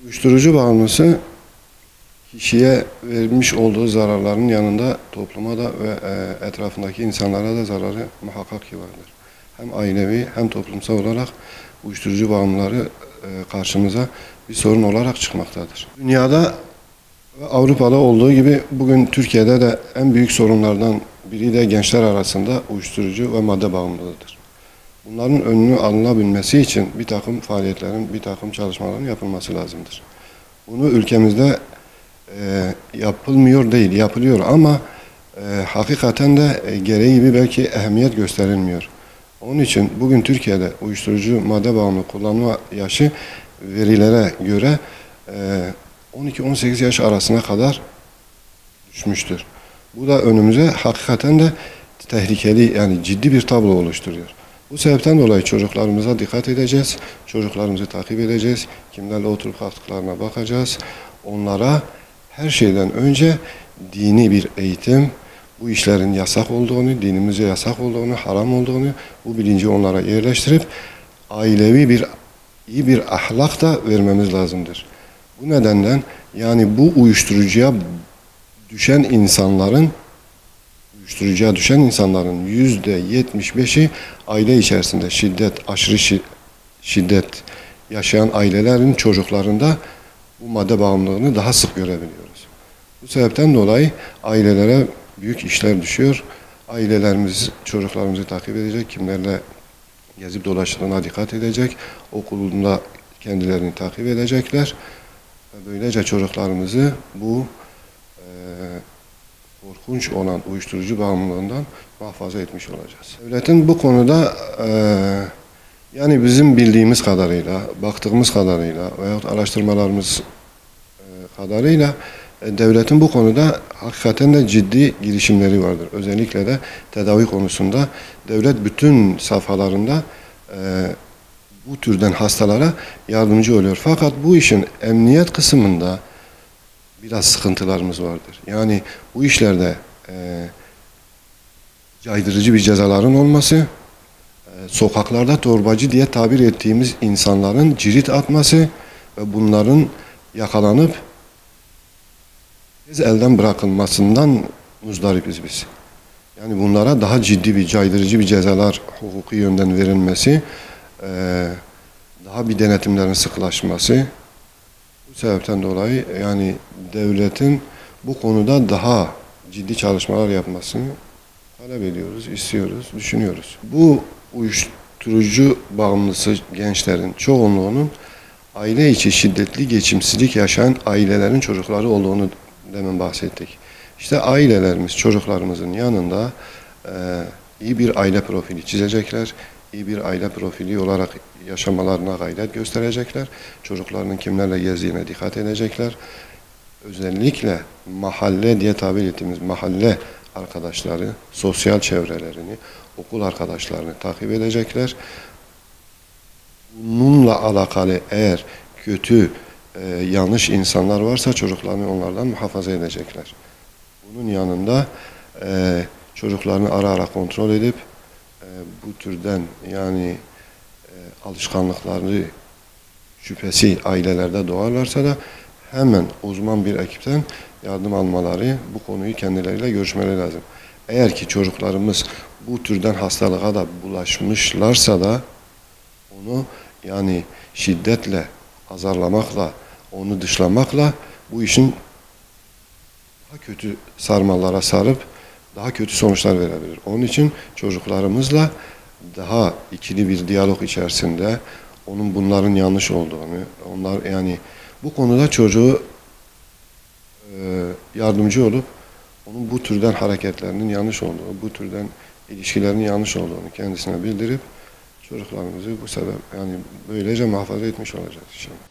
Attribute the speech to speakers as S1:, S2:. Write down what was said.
S1: Uyuşturucu bağımlısı kişiye vermiş olduğu zararların yanında topluma da ve etrafındaki insanlara da zararı muhakkak ki vardır. Hem ailevi hem toplumsal olarak uyuşturucu bağımlıları karşımıza bir sorun olarak çıkmaktadır. Dünyada ve Avrupa'da olduğu gibi bugün Türkiye'de de en büyük sorunlardan biri de gençler arasında uyuşturucu ve madde bağımlılığıdır. Bunların önünü alınabilmesi için bir takım faaliyetlerin, bir takım çalışmaların yapılması lazımdır. Bunu ülkemizde yapılmıyor değil, yapılıyor ama hakikaten de gereği gibi belki ehemmiyet gösterilmiyor. Onun için bugün Türkiye'de uyuşturucu madde bağımlı kullanma yaşı verilere göre 12-18 yaş arasına kadar düşmüştür. Bu da önümüze hakikaten de tehlikeli, yani ciddi bir tablo oluşturuyor. Bu sebepten dolayı çocuklarımıza dikkat edeceğiz, çocuklarımızı takip edeceğiz, kimlerle oturup kalktıklarına bakacağız. Onlara her şeyden önce dini bir eğitim, bu işlerin yasak olduğunu, dinimize yasak olduğunu, haram olduğunu, bu bilinci onlara yerleştirip ailevi iyi bir ahlak da vermemiz lazımdır. Bu nedenden yani bu uyuşturucuya düşen insanların %75'i aile içerisinde aşırı şiddet yaşayan ailelerin çocuklarında bu madde bağımlılığını daha sık görebiliyoruz. Bu sebepten dolayı ailelere büyük işler düşüyor. Ailelerimiz çocuklarımızı takip edecek, kimlerle gezip dolaştığına dikkat edecek, okulunda kendilerini takip edecekler. Böylece çocuklarımızı bu korkunç olan uyuşturucu bağımlılığından muhafaza etmiş olacağız. Devletin bu konuda yani bizim bildiğimiz kadarıyla, baktığımız kadarıyla veyahut araştırmalarımız kadarıyla devletin bu konuda hakikaten de ciddi girişimleri vardır. Özellikle de tedavi konusunda devlet bütün safhalarında bu türden hastalara yardımcı oluyor. Fakat bu işin emniyet kısmında biraz sıkıntılarımız vardır. Yani bu işlerde caydırıcı bir cezaların olması, sokaklarda torbacı diye tabir ettiğimiz insanların cirit atması ve bunların yakalanıp elden bırakılmasından muzdaripiz biz. Yani bunlara daha ciddi bir caydırıcı bir cezalar hukuki yönden verilmesi, daha bir denetimlerin sıklaşması. Bu sebepten dolayı yani devletin bu konuda daha ciddi çalışmalar yapmasını talep ediyoruz, istiyoruz, düşünüyoruz. Bu uyuşturucu bağımlısı gençlerin çoğunluğunun aile içi şiddetli geçimsizlik yaşayan ailelerin çocukları olduğunu demin bahsettik. İşte ailelerimiz çocuklarımızın yanında iyi bir aile profili çizecekler, iyi bir aile profili olarak yaşamalarına gayret gösterecekler. Çocuklarının kimlerle gezdiğine dikkat edecekler. Özellikle mahalle diye tabir ettiğimiz mahalle arkadaşları, sosyal çevrelerini, okul arkadaşlarını takip edecekler. Bununla alakalı eğer kötü, yanlış insanlar varsa çocuklarını onlardan muhafaza edecekler. Bunun yanında çocuklarını ara ara kontrol edip bu türden yani alışkanlıkları şüphesi ailelerde doğarlarsa da hemen uzman bir ekipten yardım almaları, bu konuyu kendileriyle görüşmeleri lazım. Eğer ki çocuklarımız bu türden hastalığa da bulaşmışlarsa da onu yani şiddetle, azarlamakla, onu dışlamakla bu işin daha kötü sarmallara sarıp daha kötü sonuçlar verebilir. Onun için çocuklarımızla daha ikili bir diyalog içerisinde onun bunların yanlış olduğunu, onlar yani bu konuda çocuğu yardımcı olup onun bu türden hareketlerinin yanlış olduğunu, bu türden ilişkilerinin yanlış olduğunu kendisine bildirip çocuklarımızı bu sebep yani böylece muhafaza etmiş olacağız inşallah.